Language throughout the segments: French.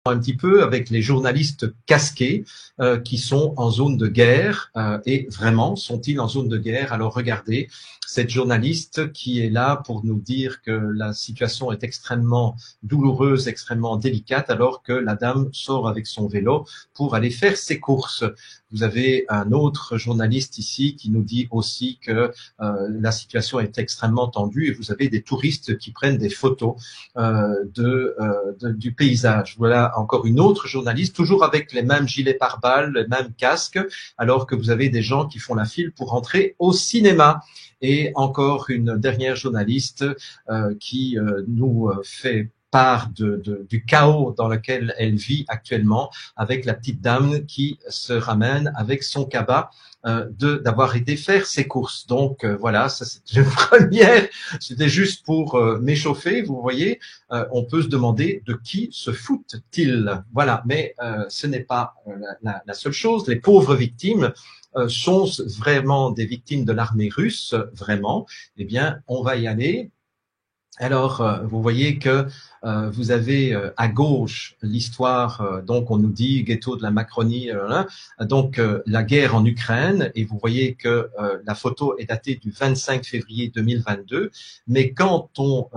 un petit peu avec les journalistes casqués qui sont en zone de guerre. Et vraiment, sont-ils en zone de guerre? Alors regardez, cette journaliste qui est là pour nous dire que la situation est extrêmement douloureuse, extrêmement délicate, alors que la dame sort avec son vélo pour aller faire ses courses. Vous avez un autre journaliste ici qui nous dit aussi que la situation est extrêmement tendue et vous avez des touristes qui prennent des photos du paysage. Voilà encore une autre journaliste, toujours avec les mêmes gilets pare-balles, les mêmes casques, alors que vous avez des gens qui font la file pour entrer au cinéma. Et encore une dernière journaliste qui nous fait part du chaos dans lequel elle vit actuellement, avec la petite dame qui se ramène avec son cabas d'avoir été faire ses courses. Donc voilà, ça c'est une première. C'était juste pour m'échauffer. Vous voyez, on peut se demander de qui se foutent-ils. Voilà, mais ce n'est pas la seule chose. Les pauvres victimes sont vraiment des victimes de l'armée russe, vraiment. Eh bien, on va y aller. Alors, vous voyez que vous avez à gauche l'histoire, donc on nous dit ghetto de la Macronie, donc la guerre en Ukraine, et vous voyez que la photo est datée du 25 février 2022, mais quand on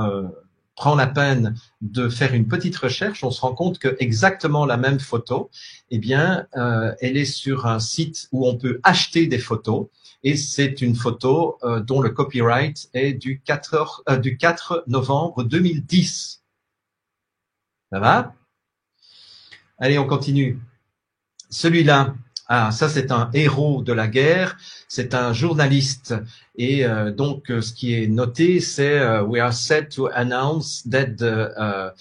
prend la peine de faire une petite recherche, on se rend compte que exactement la même photo, eh bien, elle est sur un site où on peut acheter des photos. Et c'est une photo dont le copyright est du 4 novembre 2010. Ça va? Allez, on continue. Celui-là, ça c'est un héros de la guerre, c'est un journaliste. Et donc, ce qui est noté, c'est we are set to announce that the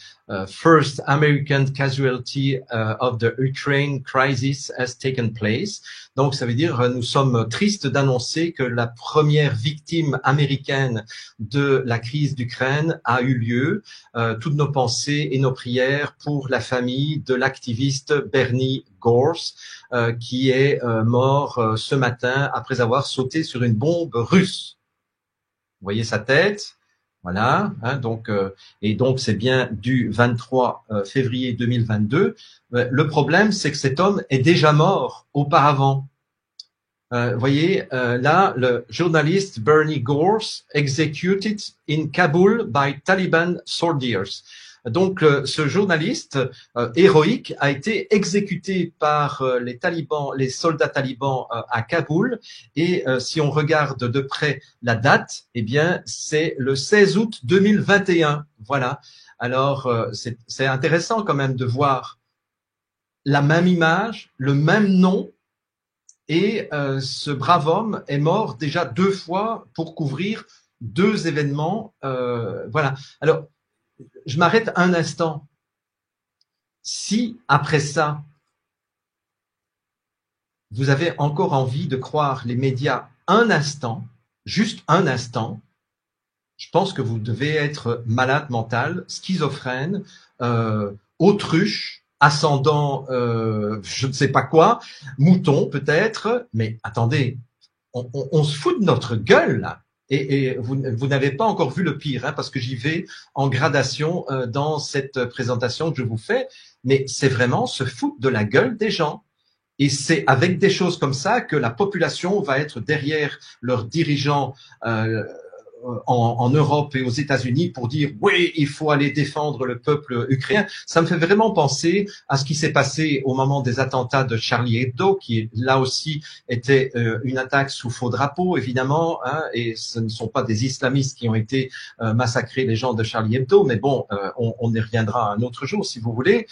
first American casualty of the Ukraine crisis has taken place. Donc, ça veut dire nous sommes tristes d'annoncer que la première victime américaine de la crise d'Ukraine a eu lieu. Toutes nos pensées et nos prières pour la famille de l'activiste Bernie Gorse, qui est mort ce matin après avoir sauté sur une bombe russe. Vous voyez sa tête, voilà. Donc, et donc c'est bien du 23 février 2022. Le problème, c'est que cet homme est déjà mort auparavant. Voyez, là, le journaliste Bernie Gorse executed in Kabul by Taliban soldiers. Donc, ce journaliste héroïque a été exécuté par les talibans, les soldats talibans à Kaboul. Et si on regarde de près la date, eh bien, c'est le 16 août 2021. Voilà. Alors, c'est intéressant quand même de voir la même image, le même nom. Et ce brave homme est mort déjà 2 fois pour couvrir 2 événements. Voilà. Alors, je m'arrête un instant. Si, après ça, vous avez encore envie de croire les médias un instant, juste un instant, je pense que vous devez être malade mental, schizophrène, autruche, ascendant, je ne sais pas quoi, mouton peut-être, mais attendez, on se fout de notre gueule là. Et vous n'avez pas encore vu le pire, parce que j'y vais en gradation dans cette présentation que je vous fais, mais c'est vraiment se foutre de la gueule des gens. Et c'est avec des choses comme ça que la population va être derrière leurs dirigeants en Europe et aux États-Unis pour dire oui, il faut aller défendre le peuple ukrainien. Ça me fait vraiment penser à ce qui s'est passé au moment des attentats de Charlie Hebdo, qui là aussi était une attaque sous faux drapeau, évidemment, et ce ne sont pas des islamistes qui ont été massacrés les gens de Charlie Hebdo, mais bon, on y reviendra un autre jour si vous voulez.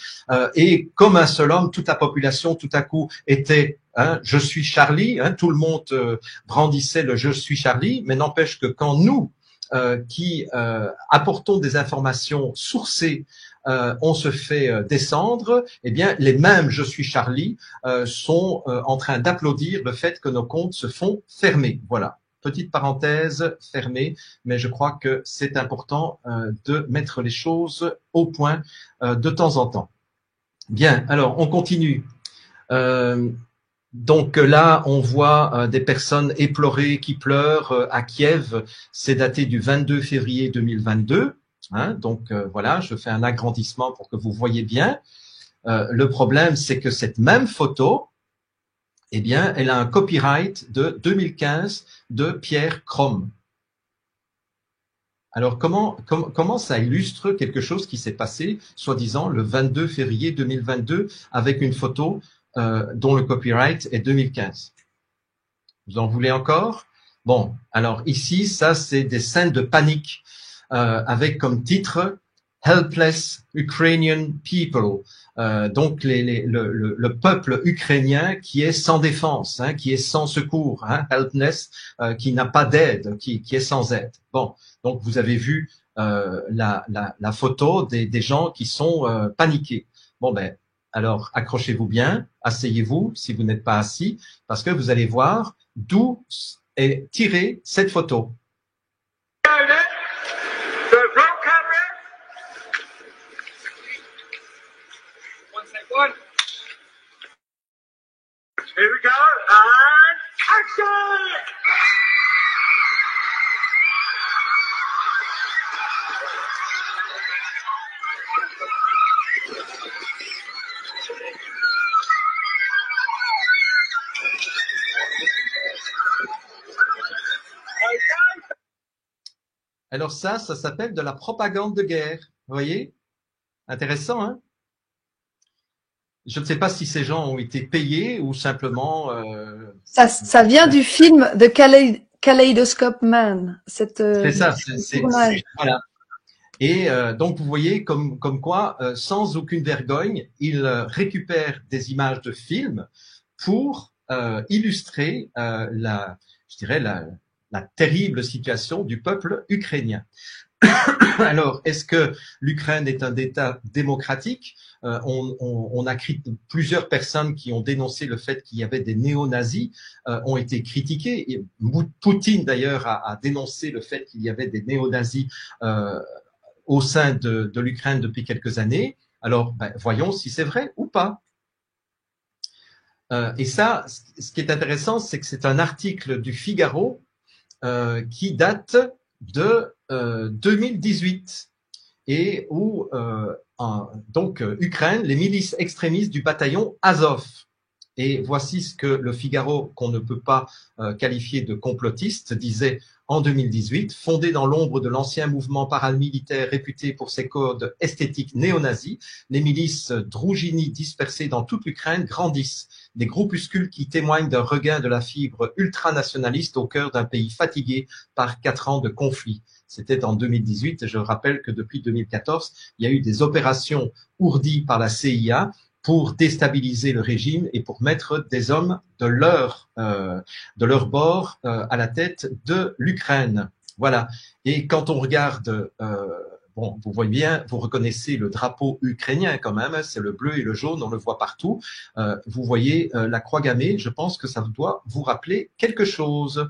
Et comme un seul homme, toute la population tout à coup était je suis Charlie, tout le monde brandissait le je suis Charlie, mais n'empêche que quand nous qui apportons des informations sourcées, on se fait descendre, eh bien les mêmes je suis Charlie sont en train d'applaudir le fait que nos comptes se font fermer. Voilà. Petite parenthèse fermée, mais je crois que c'est important de mettre les choses au point de temps en temps. Bien, alors on continue. Donc là, on voit des personnes éplorées qui pleurent à Kiev. C'est daté du 22 février 2022. Donc voilà, je fais un agrandissement pour que vous voyez bien. Le problème, c'est que cette même photo, eh bien, elle a un copyright de 2015 de Pierre Krom. Alors, comment ça illustre quelque chose qui s'est passé, soi-disant, le 22 février 2022, avec une photo dont le copyright est 2015? Vous en voulez encore? Bon, alors ici, ça, c'est des scènes de panique avec comme titre Helpless Ukrainian People. Donc le peuple ukrainien qui est sans défense, hein, qui est sans secours, hein, helpless, qui n'a pas d'aide, qui est sans aide. Bon, donc vous avez vu la photo des gens qui sont paniqués. Bon ben, alors accrochez-vous bien, asseyez-vous si vous n'êtes pas assis, parce que vous allez voir d'où est tirée cette photo. Here we go, and action! Alors ça s'appelle de la propagande de guerre. Vous voyez? Intéressant, hein? Je ne sais pas si ces gens ont été payés ou simplement... Ça vient du film The Kaleidoscope Man. C'est ça, voilà. Et donc vous voyez comme quoi, sans aucune vergogne, ils récupèrent des images de films pour illustrer je dirais la terrible situation du peuple ukrainien. Alors, est-ce que l'Ukraine est un État démocratique? On a plusieurs personnes qui ont dénoncé le fait qu'il y avait des néo-nazis, ont été critiqués. Et Poutine, d'ailleurs, a dénoncé le fait qu'il y avait des néo-nazis au sein de l'Ukraine depuis quelques années. Alors, voyons si c'est vrai ou pas. Et ça, ce qui est intéressant, c'est que c'est un article du Figaro qui date de 2018 et où donc Ukraine, les milices extrémistes du bataillon Azov. Et voici ce que le Figaro, qu'on ne peut pas qualifier de complotiste, disait en 2018, fondé dans l'ombre de l'ancien mouvement paramilitaire réputé pour ses codes esthétiques néo-nazis, les milices Droujini dispersées dans toute l'Ukraine grandissent. Des groupuscules qui témoignent d'un regain de la fibre ultranationaliste au cœur d'un pays fatigué par 4 ans de conflit. C'était en 2018. Je rappelle que depuis 2014, il y a eu des opérations ourdies par la CIA pour déstabiliser le régime et pour mettre des hommes de leur bord à la tête de l'Ukraine. Voilà. Et quand on regarde, bon, vous voyez bien, vous reconnaissez le drapeau ukrainien quand même, hein, c'est le bleu et le jaune, on le voit partout. Vous voyez la croix gammée, je pense que ça doit vous rappeler quelque chose.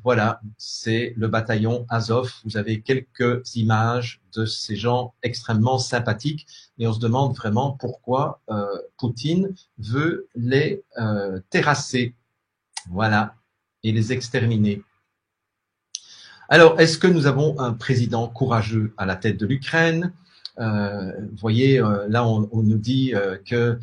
Voilà, c'est le bataillon Azov. Vous avez quelques images de ces gens extrêmement sympathiques et on se demande vraiment pourquoi Poutine veut les terrasser. Voilà, et les exterminer. Alors, est-ce que nous avons un président courageux à la tête de l'Ukraine? Vous voyez, là, on nous dit que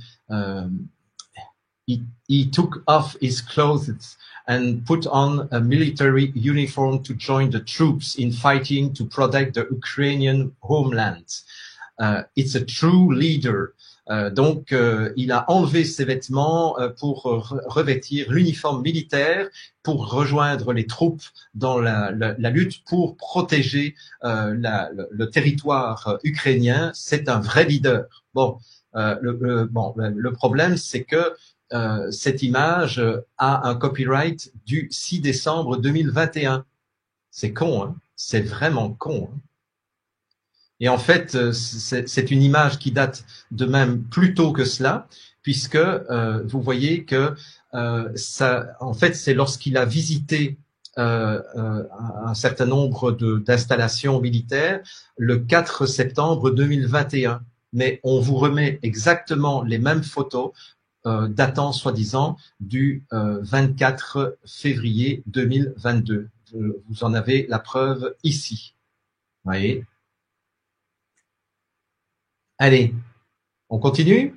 he took off his clothes and put on a military uniform to join the troops in fighting to protect the Ukrainian homeland. It's a true leader. Donc, il a enlevé ses vêtements pour revêtir l'uniforme militaire, pour rejoindre les troupes dans la lutte pour protéger le territoire ukrainien. C'est un vrai leader. Bon, le problème, c'est que cette image a un copyright du 6 décembre 2021. C'est con, hein? C'est vraiment con, hein? Et en fait, c'est une image qui date de même plus tôt que cela, puisque vous voyez que ça, en fait, c'est lorsqu'il a visité un certain nombre d'installations militaires le 4 septembre 2021. Mais on vous remet exactement les mêmes photos datant soi-disant du 24 février 2022. Vous en avez la preuve ici. Vous voyez? Allez, On continue?